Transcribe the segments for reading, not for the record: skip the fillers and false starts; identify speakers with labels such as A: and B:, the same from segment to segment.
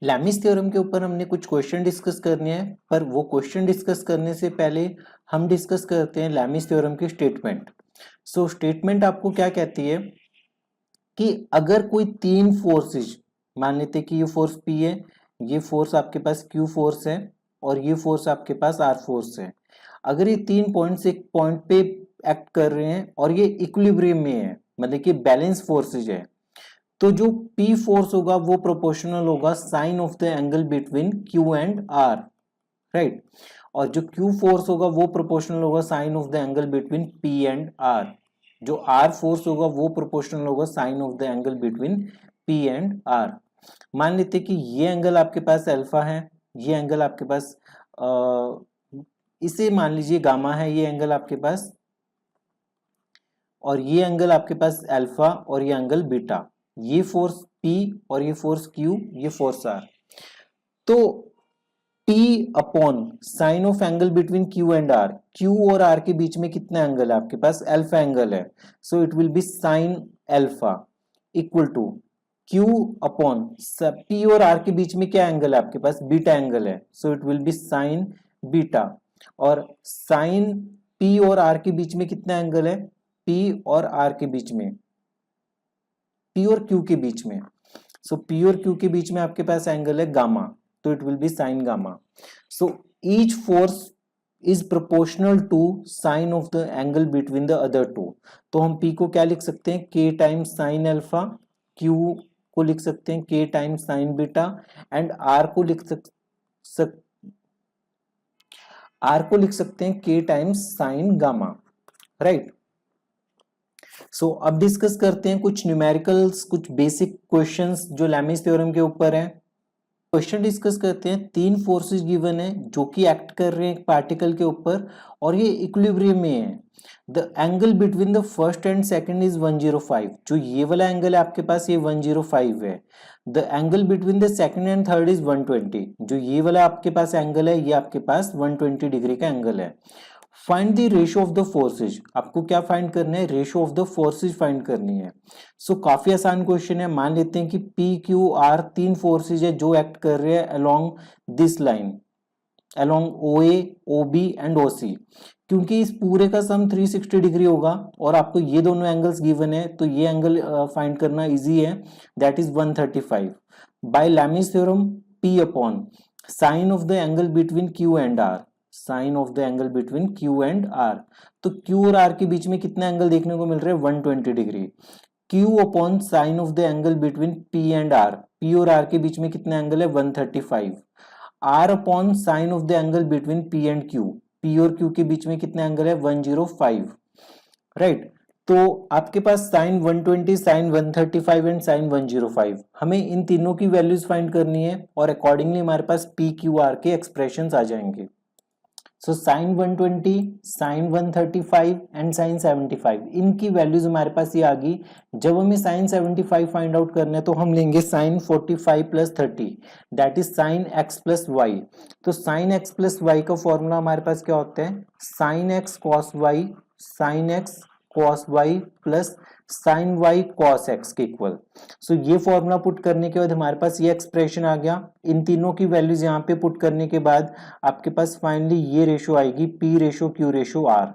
A: Lami's theorem के ऊपर हमने कुछ क्वेश्चन डिस्कस करने हैं, पर वो क्वेश्चन डिस्कस करने से पहले हम डिस्कस करते हैं लैमिस थ्योरम की स्टेटमेंट। सो स्टेटमेंट आपको क्या कहती है कि अगर कोई तीन फोर्सेज, मान लेते हैं कि ये फोर्स P है, ये फोर्स आपके पास Q फोर्स है और ये फोर्स आपके पास R फोर्स है। अगर ये तीन पॉइंट्स एक पॉइंट पे एक्ट कर रहे हैं और ये इक्विलिब्रियम में है, मतलब कि बैलेंस फोर्सेज है, तो जो P फोर्स होगा वो प्रोपोर्शनल होगा sine of the angle between Q and R, right. और जो Q फोर्स होगा वो प्रोपोर्शनल होगा sine of the angle between P and R। जो R फोर्स होगा वो प्रोपोर्शनल होगा sine of the angle between P and R। मान लेते कि ये एंगल आपके पास अल्फा है, ये एंगल आपके पास इसे मान लीजिए गामा है, ये एंगल आपके पास, और ये एंगल आपके पास अल्फा और ये एंगल बीटा, ये फोर्स P और ये फोर्स Q, ये फोर्स R। तो P upon sine of angle between Q and R, Q और R के बीच में कितना एंगल है आपके पास, अल्फा एंगल है, so it will be sine alpha equal to Q upon P और R के बीच में क्या एंगल है आपके पास, बीटा एंगल है, so it will be sign beta. और साइन P और R के बीच में कितना एंगल है, P और R के बीच में, P और Q के बीच में, सो P और Q के बीच में आपके पास एंगल है गामा, तो it will be sine gamma. So each force is proportional to sine of the angle between the other two. तो हम P को क्या लिख सकते हैं, K times sine alpha, Q को लिख सकते हैं K times sine beta, and R को लिख सकते हैं K times sine gamma, right. So अब डिस्कस करते हैं कुछ न्यूमेरिकल्स, कुछ बेसिक क्वेश्चंस जो लैमिस थ्योरम के ऊपर है। क्वेश्चन डिस्कस करते हैं। तीन फोर्सेस गिवन है जो कि एक्ट कर रहे हैं एक पार्टिकल के ऊपर और ये इक्विलिब्रियम में है। The angle between the first and second is 105। जो ये वाला एंगल है आपके पास, ये 105 है। The angle between the second and third is 120। जो ये वाला आपके पास एंगल है, ये आपके पास 120 डिग्री का एंगल है। Find the ratio of the forces. आपको क्या फाइंड करना है, ratio of the forces find करनी है। सो काफी आसान क्वेश्चन है। मान लेते हैं कि पी क्यू आर तीन फोर्सेज है जो एक्ट कर रहे हैं along this line, along O A, O B and O C. क्योंकि इस पूरे का सम 360 डिग्री होगा और आपको ये दोनों एंगल्स गिवन है, तो ये एंगल फाइंड करना इजी है, that is 135। By Lami's theorem P upon sine of the angle between Q and R, sine of the angle between Q and R। तो Q और R के बीच में कितना एंगल देखने को मिल रहा है, 120 degree. Q upon sine of the angle between P and R, P और R के बीच में कितना एंगल है, 135। R upon sine of the angle between P and Q, P और Q के बीच में कितना एंगल है, 105, राइट। तो आपके पास साइन 120, साइन 135 एंड साइन 105, हमें इन तीनों की वैल्यूज फाइंड करनी है और अकॉर्डिंगली हमारे पास P Q R के एक्सप्रेशंस आ जाएंगे। So sine 120, sine 135 and sine 75, इनकी वैल्यूज हमारे पास ये आ गई। जब हमें साइन 75 फाइंड आउट करना है तो हम लेंगे sine 45 plus 30, that is sine x plus y. तो साइन एक्स प्लस वाई का फॉर्मूला हमारे पास क्या होता है, sine x cos y, sine x cos y plus sine y cos x के इक्वल। सो ये फॉर्मूला पुट करने के बाद हमारे पास ये एक्सप्रेशन आ गया। इन तीनों की वैल्यूज यहाँ पे पुट करने के बाद आपके पास फाइनली ये रेशियो आएगी, P ratio Q ratio R।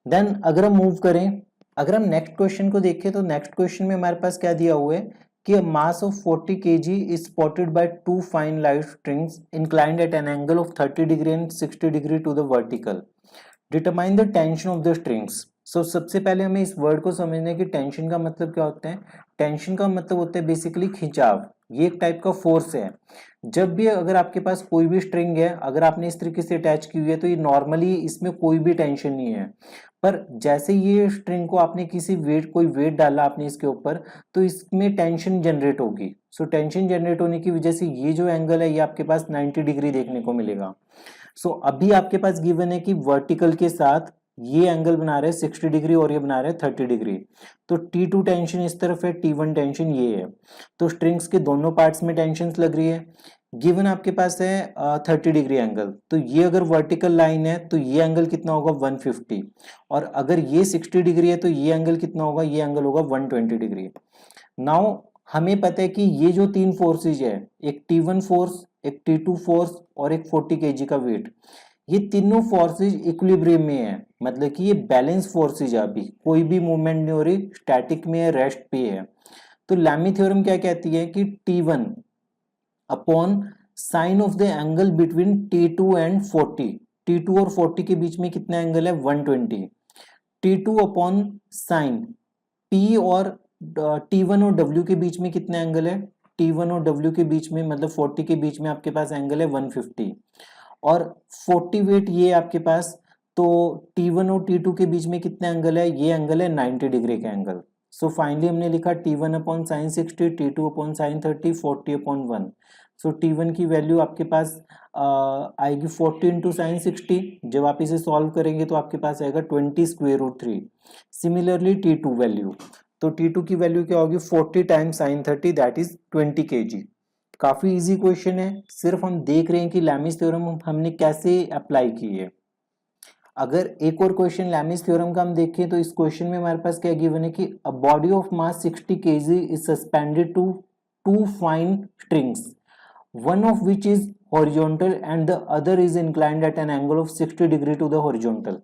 A: Then अगर हम मूव करें, अगर हम नेक्स्ट क्वेश्चन को देखें तो नेक्स्ट क्वेश्चन में हमारे पास क्या दिया हुआ है कि mass of 40 kg is spotted by two fine light strings inclined at an angle of 30 degree and 60 degree to the vertical. Determine the tension of the strings. So सबसे पहले हमें इस वर्ड को समझना है कि टेंशन का मतलब क्या होता है। टेंशन का मतलब होता है बेसिकली खिंचाव, ये एक टाइप का फोर्स है। जब भी अगर आपके पास कोई भी स्ट्रिंग है, अगर आपने इस तरीके से अटैच की हुई है तो ये नॉर्मली इसमें कोई भी टेंशन नहीं है, पर जैसे ये स्ट्रिंग को आपने किसी वेट, कोई वेट डाला आपने इसके ऊपर, तो इसमें टेंशन जनरेट होगी। सो टेंशन जनरेट होने की वजह से ये जो एंगल है ये आपके पास 90 डिग्री देखने को मिलेगा। सो अभी आपके पास गिवन है कि वर्टिकल के साथ ये एंगल बना रहे हैं 60 डिग्री और ये बना रहे हैं 30 डिग्री। तो T2 टेंशन इस तरफ है, T1 टेंशन ये है। तो स्ट्रिंग्स के दोनों पार्ट्स में टेंशन लग रही है। गिवन आपके पास है 30 डिग्री एंगल, तो ये अगर वर्टिकल लाइन है तो ये एंगल कितना होगा, 150। और अगर ये 60 डिग्री है तो ये एंगल कितना होगा, ये एंगल होगा 120 डिग्री। नाउ हमें पता है कि ये जो तीन फोर्सेज है, एक T1 फोर्स, एक T2 फोर्स और एक 40 kg का वेट, ये तीनों फोर्सेज इक्विलिब्रियम में है, मतलब कि ये बैलेंस फोर्सेज है, अभी कोई भी मूवमेंट नहीं हो रही, स्टैटिक में है, रेस्ट पे है। तो लैमी थ्योरम क्या कहती है कि T1 upon sine of the angle between T2 and 40, T2 और 40 के बीच में कितना एंगल है 120, T2 अपॉन साइन P और T1 और W के बीच में कितना एंगल है, T1 और W के बीच में मतलब 40 के बीच में आपके पास एंगल है 150 और 40 वेट ये आपके पास, तो T1 और T2 के बीच में कितना एंगल है, ये एंगल है 90 डिग्री का एंगल। सो फाइनली हमने लिखा T1 upon sine 60, T2 upon sine 30, 40 upon 1। सो T1 की वैल्यू आपके पास आएगी 40 इंटू साइन 60, जब आप इसे सॉल्व करेंगे तो आपके पास आएगा 20 square root 3। Similarly T2 value, तो T2 की वैल्यू क्या होगी 40 times sign 30 that is 20 kg। काफी इजी क्वेश्चन है, सिर्फ हम देख रहे हैं कि लैमिस थ्योरम हमने कैसे अप्लाई की है। अगर एक और क्वेश्चन लैमिस थ्योरम का हम देखें तो इस क्वेश्चन में हमारे पास क्या गिवन है कि a body of mass 60 kg is suspended to two fine strings, one of which is horizontal and the other is inclined at an angle of 60 degree to the horizontal।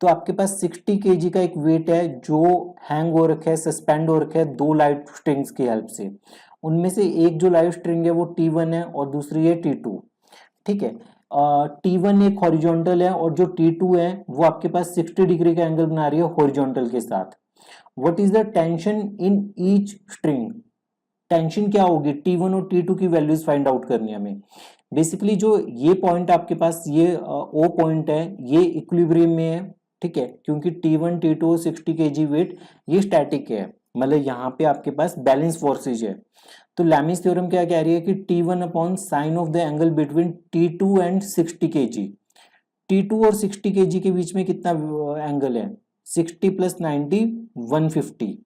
A: तो आपके पास 60 kg का एक wait है जो hang हो रखा है, suspend हो रखा है दो लाइट स्ट्रिंग्स की हेल्प से। उनमें से एक जो लाइट स्ट्रिंग है वो T1 है और दूसरी है T2, ठीक है। T1 एक हॉरिजॉन्टल है और जो T2 है वो आपके पास 60 डिग्री का एंगल बना रही है हॉरिजॉन्टल के साथ। What is the tension in each string, tension क्या होगी T1 और T2 की वैल्यूज फाइंड आउट करनी है हमें। बेसिकली जो ये पॉइंट आपके पास ये O पॉइंट है ये इक्विलिब्रियम में है, ठीक है, क्योंकि T1 T2 60 kg वेट ये स्टैटिक है, मतलब यहाँ पे आपके पास बैलेंस फोर्सेज है। तो लैमिस थ्योरम क्या कह रही है कि T1 upon sine of the angle between T2 and 60 kg, T2 और 60 kg के बीच में कितना एंगल है 60 प्लस 90 150।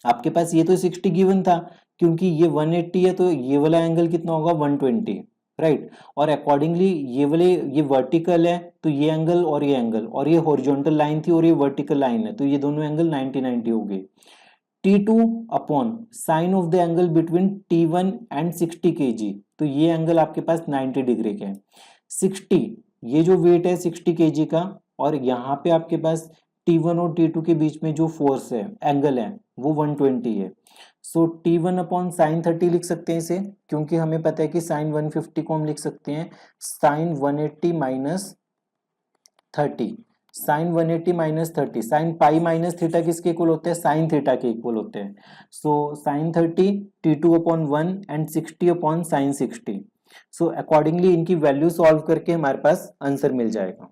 A: आपके पास ये तो 60 गिवन था, क्योंकि ये 180 है तो ये वाला एंगल कितना होगा 120, राइट। और अकॉर्डिंगली ये वाले ये वर्टिकल है तो ये एंगल और ये एंगल, और ये हॉरिजॉन्टल लाइन थी और ये वर्टिकल लाइन है तो ये दोनों एंगल 90 90 हो गए। T2 upon sine of the angle between T1 and 60 kg, तो ये एंगल आपके पास 90 डिग्री का है। 60 ये जो वेट है 60 kg का, और यहाँ पे आपके पास T1 और T2 के बीच में जो फोर्स है एंगल है वो 120 है। सो T1 अपॉन साइन 30 लिख सकते हैं इसे, क्योंकि हमें पता है कि साइन 150 को हम लिख सकते हैं sine 180 minus 30, sine 180 minus 30, sine pi minus theta किसके इक्वल होते हैं साइन थीटा के इक्वल होते हैं। So sine 30 T2 upon 1 and 60 upon sine 60। So accordingly इनकी वैल्यू सॉल्व करके हमारे पास आंसर मिल जाएगा।